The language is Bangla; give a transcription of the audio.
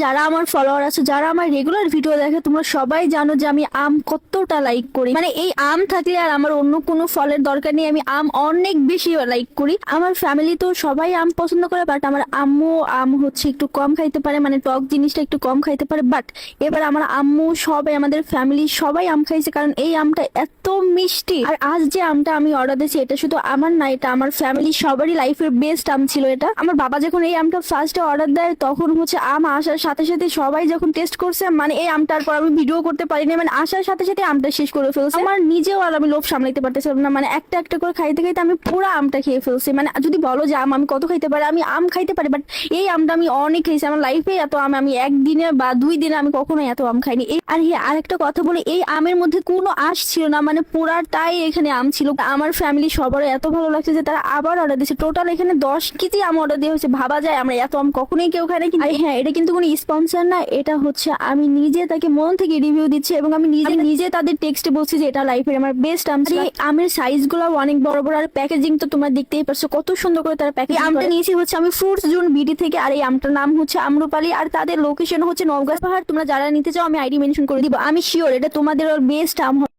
যারা আমার ফলোয়ার আছে, যারা আমার রেগুলার ভিডিও দেখে, তোমরা সবাই জানো যে আমি আম কতটা লাইক করি। মানে এই আম থাকলে আর আমার অন্য কোনো ফলের দরকার নেই, আমি আম অনেক বেশি লাইক করি। আমার ফ্যামিলি তো সবাই আম পছন্দ করে, বাট আমার আম্মু আম হচ্ছে একটু কম খাইতে পারে, মানে টক জিনিসটা একটু কম খাইতে পারে। বাট এবার আমার আম্মু সবাই, আমাদের ফ্যামিলি সবাই আম খাইছে, কারণ এই আমটা এত মিষ্টি। আর আজ যে আমটা আমি অর্ডার দিয়েছি, এটা শুধু আমার না, এটা আমার ফ্যামিলি সবারই লাইফের বেস্ট আম ছিল এটা। আমার বাবা যখন এই আমটা ফার্স্টে অর্ডার দেয়, তখন হচ্ছে আম আসার সাথে সাথে সবাই যখন টেস্ট করছে, মানে এই আমটার পর আমি ভিডিও করতে পারিনি, মানে আসার সাথে সাথে আমটা শেষ করে ফেলছে। আমার নিজেও আর আমি লোভ সামলাইতে পারতেছিলাম না, মানে একটা একটা করে খাইতে খাইতে আমি পুরো আমটা খেয়ে ফেলছি। মানে যদি বলো যে আম আমি কত খাইতে পারি, আমি আম খাইতে পারি, বাট এই আমটা আমি অনেক খেয়েছি। আমার লাইফে এত আম আমি একদিনে বা 2 দিনে আমি কখনো এত আম খাইনি। আর হ্যাঁ, আরেকটা কথা বলি, এই আমের মধ্যে কোনো আঁশ ছিল না, মানে পুরাটাই এখানে আম ছিল। আমার ফ্যামিলি সবারই এত ভালো লাগছে যে তারা আবার অর্ডার দিয়েছে। টোটাল এখানে 10 কেজি আম অর্ডার দেওয়া হয়েছে। ভাবা যায় আমরা এত আম কখনোই কেউ খাই না। আর হ্যাঁ, এটা কিন্তু কোনো স্পন্সর না, এটা হচ্ছে আমি নিজে তাকে মন থেকে রিভিউ দিচ্ছি, এবং আমি নিজে নিজে তাদের টেক্সটে বলছি যে এটা লাইফের আমার বেস্ট আম। এই আমের সাইজ গুলো অনেক বড় বড়, আর প্যাকেজিং তো তোমরা দেখতেই পারছো কত সুন্দর করে তারা প্যাকেজিং। আমটা নিয়েছি হচ্ছে আমি ফ্রুটস জোন বিডি থেকে, আর এই আমটার নাম হচ্ছে আম্রপালি, আর তাদের লোকেশন হচ্ছে নওগাঁ পাহাড়। তোমরা যারা নিতে চাও আমি আইডি মেনশন করে দিব। আমি শিওর এটা তোমাদের বেস্ট আম।